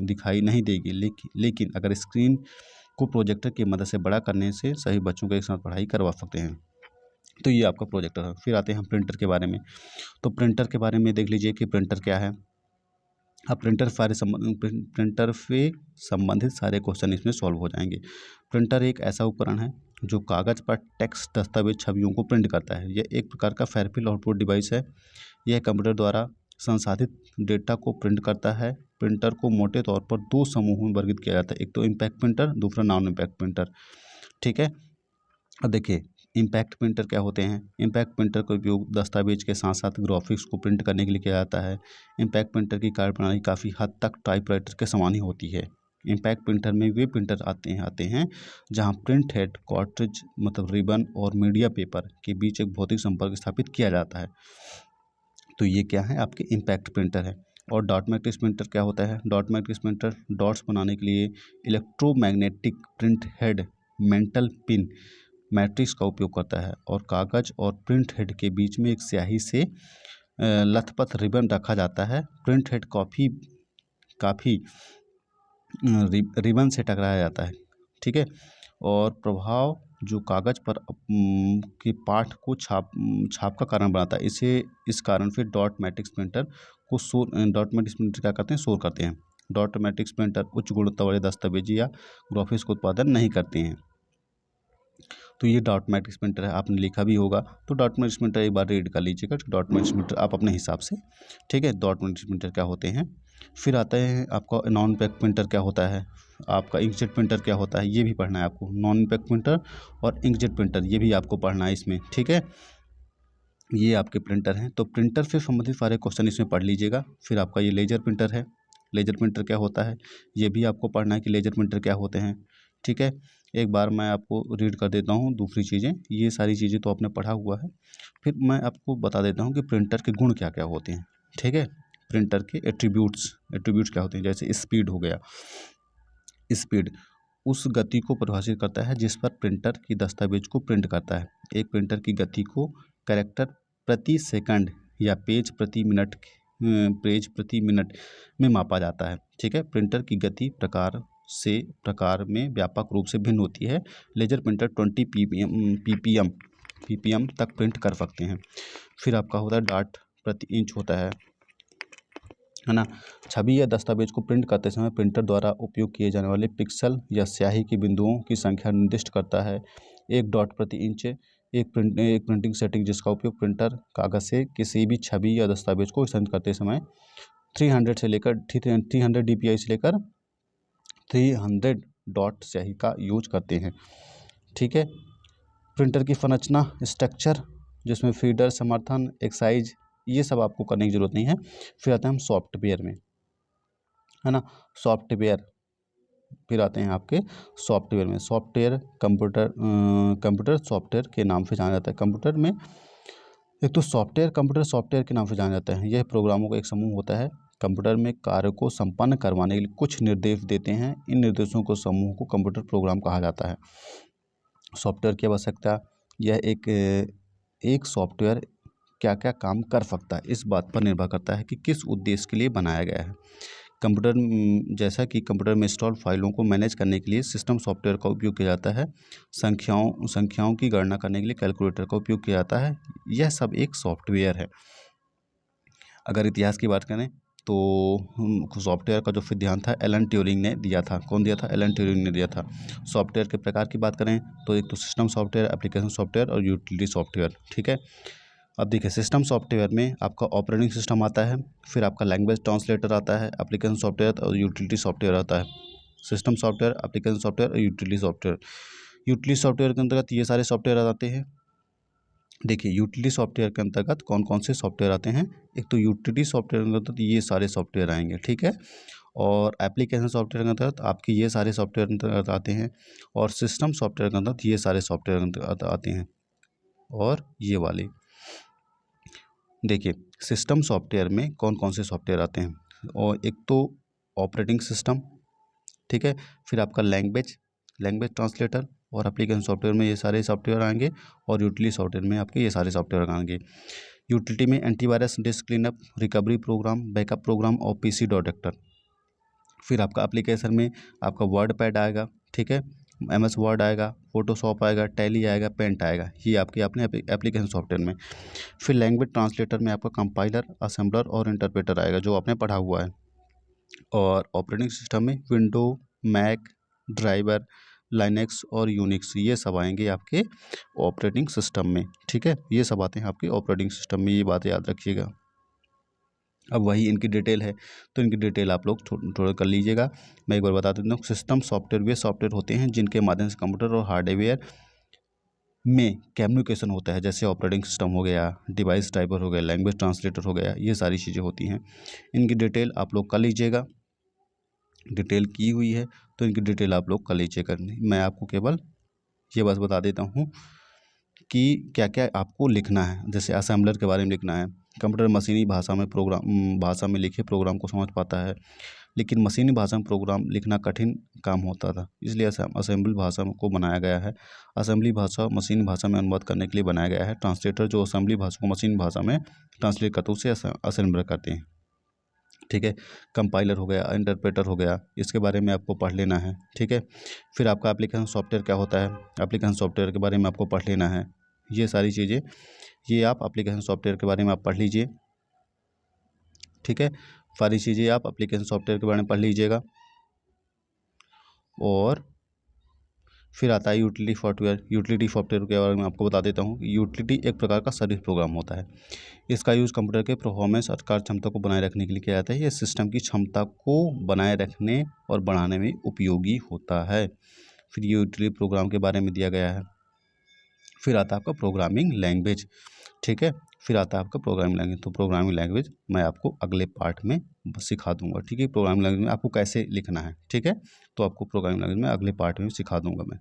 दिखाई नहीं देगी, लेकिन अगर स्क्रीन को प्रोजेक्टर की मदद से बड़ा करने से सभी बच्चों को एक साथ पढ़ाई करवा सकते हैं। तो ये आपका प्रोजेक्टर है। फिर आते हैं हम प्रिंटर के बारे में। तो प्रिंटर के बारे में देख लीजिए कि प्रिंटर क्या है। अब प्रिंटर से संबंधित सारे क्वेश्चन इसमें सॉल्व हो जाएंगे। प्रिंटर एक ऐसा उपकरण है जो कागज़ पर टेक्स्ट, दस्तावेज, छवियों को प्रिंट करता है। यह एक प्रकार का फैरफिल आउटपुट डिवाइस है। यह कंप्यूटर द्वारा संसाधित डेटा को प्रिंट करता है प्रिंटर को मोटे तौर पर दो समूहों में वर्गीकृत किया जाता है, एक तो इम्पैक्ट प्रिंटर, दूसरा नॉन इम्पैक्ट प्रिंटर। ठीक है, अब देखिए इम्पैक्ट प्रिंटर क्या होते हैं। इम्पैक्ट प्रिंटर का उपयोग दस्तावेज के साथ साथ ग्राफिक्स को प्रिंट करने के लिए किया जाता है। इम्पैक्ट प्रिंटर की कार्यप्रणाली काफ़ी हद तक टाइपराइटर के समान ही होती है। इम्पैक्ट प्रिंटर में वे प्रिंटर आते हैं जहां प्रिंट हेड, कार्ट्रिज मतलब रिबन और मीडिया पेपर के बीच एक भौतिक संपर्क स्थापित किया जाता है। तो ये क्या है, आपके इम्पैक्ट प्रिंटर है। और डॉट मैट्रिक्स प्रिंटर क्या होता है। डॉट मैट्रिक्स प्रिंटर डॉट्स बनाने के लिए electromagnetic print head mental pin matrix का उपयोग करता है और कागज़ और प्रिंट हेड के बीच में एक स्याही से लथपथ रिबन रखा जाता है। प्रिंट हेड काफ़ी रिबन से टकराया जाता है। ठीक है, और प्रभाव जो कागज़ पर के पाठ को छाप का कारण बनाता है। इस कारण फिर डॉट मैट्रिक्स प्रिंटर क्या करते हैं, शोर करते हैं। डॉट मैट्रिक्स प्रिंटर उच्च गुणवत्ता वाले दस्तावेज या ग्राफिक्स का उत्पादन नहीं करते हैं। तो ये डॉट मैट्रिक्स प्रिंटर है, आपने लिखा भी होगा। तो डॉट मैट्रिक्स प्रिंटर एक बार रीड कर लीजिएगा, डॉट मैट्रिक्स प्रिंटर आप अपने हिसाब से। ठीक है, डॉट मैट्रिक्स प्रिंटर क्या होते हैं। फिर आता है आपका नॉन इम्पैक्ट प्रिंटर क्या होता है, आपका इंकजेट प्रिंटर क्या होता है, ये भी पढ़ना है आपको। नॉन इम्पैक्ट प्रिंटर और इंकजेट प्रिंटर ये भी आपको पढ़ना है इसमें। ठीक है, ये आपके प्रिंटर हैं। तो प्रिंटर से संबंधित सारे क्वेश्चन इसमें पढ़ लीजिएगा। फिर आपका ये लेजर प्रिंटर है। लेजर प्रिंटर क्या होता है, ये भी आपको पढ़ना है कि लेजर प्रिंटर क्या होते हैं। ठीक है, एक बार मैं आपको रीड कर देता हूँ दूसरी चीज़ें। ये सारी चीज़ें तो आपने पढ़ा हुआ है। फिर मैं आपको बता देता हूँ कि प्रिंटर के गुण क्या क्या होते हैं। ठीक है, प्रिंटर के एट्रीब्यूट्स क्या होते हैं। जैसे स्पीड हो गया, स्पीड उस गति को परिभाषित करता है जिस पर प्रिंटर की दस्तावेज को प्रिंट करता है। एक प्रिंटर की गति को कैरेक्टर प्रति सेकंड या पेज प्रति मिनट में मापा जाता है। ठीक है, प्रिंटर की गति प्रकार में व्यापक रूप से भिन्न होती है। लेजर प्रिंटर 20 पीपीएम तक प्रिंट कर सकते हैं। फिर आपका होता है डॉट प्रति इंच होता है ना। छवि या दस्तावेज को प्रिंट करते समय प्रिंटर द्वारा उपयोग किए जाने वाले पिक्सल या स्याही के बिंदुओं की संख्या निर्दिष्ट करता है। एक डॉट प्रति इंच एक प्रिंटिंग सेटिंग जिसका उपयोग प्रिंटर कागज से किसी भी छवि या दस्तावेज को स्कैन करते समय 300 से लेकर 300 DPI से लेकर 300 डॉट स्याही का यूज करते हैं। ठीक है, प्रिंटर की संरचना स्ट्रक्चर जिसमें फीडर, समर्थन, एक्साइज ये सब आपको करने की ज़रूरत नहीं है। फिर आते हैं हम सॉफ्टवेयर में, है ना। सॉफ्टवेयर फिर आते हैं आपके सॉफ्टवेयर में। सॉफ्टवेयर कंप्यूटर सॉफ्टवेयर के नाम से जाना जाता है। कंप्यूटर में एक तो कंप्यूटर सॉफ्टवेयर के नाम से जाना जाता है। यह प्रोग्रामों का एक समूह होता है। कंप्यूटर में कार्य को संपन्न करवाने के लिए कुछ निर्देश देते हैं। इन निर्देशों को समूह को कंप्यूटर प्रोग्राम कहा जाता है। सॉफ्टवेयर की आवश्यकता, यह एक सॉफ्टवेयर क्या क्या काम कर सकता है इस बात पर निर्भर करता है कि किस उद्देश्य के लिए बनाया गया है। जैसा कि कंप्यूटर में इंस्टॉल फाइलों को मैनेज करने के लिए सिस्टम सॉफ्टवेयर का उपयोग किया जाता है। संख्याओं की गणना करने के लिए कैलकुलेटर का उपयोग किया जाता है। यह सब एक सॉफ्टवेयर है। अगर इतिहास की बात करें तो सॉफ्टवेयर का जो सिद्धांत था एलन ट्यूरिंग ने दिया था। कौन दिया था, एलन ट्यूरिंग ने दिया था। सॉफ्टवेयर के प्रकार की बात करें तो एक तो सिस्टम सॉफ्टवेयर, एप्लीकेशन सॉफ्टवेयर और यूटिलिटी सॉफ्टवेयर। ठीक है, अब देखिए सिस्टम सॉफ्टवेयर में आपका ऑपरेटिंग सिस्टम आता है, फिर आपका लैंग्वेज ट्रांसलेटर आता है, एप्लीकेशन सॉफ्टवेयर और यूटिलिटी सॉफ्टवेयर आता है। सिस्टम सॉफ्टवेयर, एप्लीकेशन सॉफ्टवेयर और यूटिलिटी सॉफ्टवेयर। यूटिलिटी सॉफ्टवेयर के अंतर्गत ये सारे सॉफ्टवेयर आते हैं। देखिए यूटिलिटी सॉफ्टवेयर के अंतर्गत कौन कौन से सॉफ्टवेयर आते हैं। एक तो यूटिलिटी सॉफ्टवेयर के अंतर्गत ये सारे सॉफ्टवेयर आएंगे। ठीक है, और एप्लीकेशन सॉफ्टवेयर के अंतर्गत आपके ये सारे सॉफ्टवेयर अंतर्गत आते हैं, और सिस्टम सॉफ्टवेयर के अंतर्गत ये सारे सॉफ्टवेयर अंतर्गत आते हैं। और ये वाले देखिए सिस्टम सॉफ्टवेयर में कौन कौन से सॉफ्टवेयर आते हैं, और एक तो ऑपरेटिंग सिस्टम। ठीक है, फिर आपका लैंग्वेज ट्रांसलेटर, और एप्लीकेशन सॉफ्टवेयर में ये सारे सॉफ्टवेयर आएंगे, और यूटिलिटी सॉफ्टवेयर में आपके ये सारे सॉफ्टवेयर आएंगे। यूटिलिटी में antivirus, disk cleanup, recovery program, backup program और पीसी डॉटेक्टर। फिर आपका एप्लीकेशन में आपका वर्ड पैड आएगा। ठीक है, MS वर्ड आएगा, फोटोशॉप आएगा, टैली आएगा, पेंट आएगा, ये आपके अपने एप्लीकेशन सॉफ्टवेयर में। फिर लैंग्वेज ट्रांसलेटर में आपका कंपाइलर, असेंबलर और इंटरप्रेटर आएगा जो आपने पढ़ा हुआ है। और ऑपरेटिंग सिस्टम में विंडो, मैक, ड्राइवर, लाइनेक्स और यूनिक्स ये सब आएंगे आपके ऑपरेटिंग सिस्टम में। ठीक है, ये सब आते हैं आपके ऑपरेटिंग सिस्टम में, ये बात याद रखिएगा। अब वही इनकी डिटेल है, तो इनकी डिटेल आप लोग थोड़ा कर लीजिएगा। मैं एक बार बता देता हूँ। सिस्टम सॉफ्टवेयर वे सॉफ्टवेयर होते हैं जिनके माध्यम से कंप्यूटर और हार्डवेयर में कम्युनिकेशन होता है, जैसे ऑपरेटिंग सिस्टम हो गया, डिवाइस ड्राइवर हो गया, लैंग्वेज ट्रांसलेटर हो गया, ये सारी चीज़ें होती हैं। इनकी डिटेल आप लोग कर लीजिएगा। डिटेल की हुई है तो इनकी डिटेल आप लोग कर लीजिएगा। मैं आपको केवल ये बस बता देता हूँ कि क्या क्या आपको लिखना है। जैसे असेंबलर के बारे में लिखना है। कंप्यूटर मशीनी भाषा में लिखे प्रोग्राम को समझ पाता है, लेकिन मशीनी भाषा में प्रोग्राम लिखना कठिन काम होता था, इसलिए असेंबली भाषा को बनाया गया है। असेंबली भाषा मशीनी भाषा में अनुवाद करने के लिए बनाया गया है। ट्रांसलेटर जो असेंबली भाषा को मशीनी भाषा में ट्रांसलेट करते हैं उसे असेंबलर करते हैं। ठीक है। कंपाइलर हो गया, इंटरप्रेटर हो गया, इसके बारे में आपको पढ़ लेना है। ठीक है। फिर आपका एप्लीकेशन सॉफ्टवेयर क्या होता है, एप्लीकेशन सॉफ्टवेयर के बारे में आपको पढ़ लेना है। ये सारी चीज़ें ये आप एप्लीकेशन सॉफ्टवेयर के बारे में आप पढ़ लीजिए। ठीक है। सारी चीज़ें आप एप्लीकेशन सॉफ्टवेयर के बारे में पढ़ लीजिएगा। और फिर आता है यूटिलिटी सॉफ्टवेयर। यूटिलिटी सॉफ्टवेयर के बारे में आपको बता देता हूँ। यूटिलिटी एक प्रकार का सर्विस प्रोग्राम होता है। इसका यूज़ कंप्यूटर के परफॉर्मेंस और कार्य क्षमता को बनाए रखने के लिए किया जाता है। यह सिस्टम की क्षमता को बनाए रखने और बढ़ाने में उपयोगी होता है। फिर यूटिलिटी प्रोग्राम के बारे में दिया गया है। फिर आता है आपका प्रोग्रामिंग लैंग्वेज। ठीक है। फिर आता है आपका प्रोग्रामिंग लैंग्वेज। तो प्रोग्रामिंग लैंग्वेज मैं आपको अगले पार्ट में सिखा दूंगा। ठीक है। प्रोग्रामिंग लैंग्वेज में आपको कैसे लिखना है। ठीक है। तो आपको प्रोग्रामिंग लैंग्वेज में अगले पार्ट में सिखा दूंगा मैं।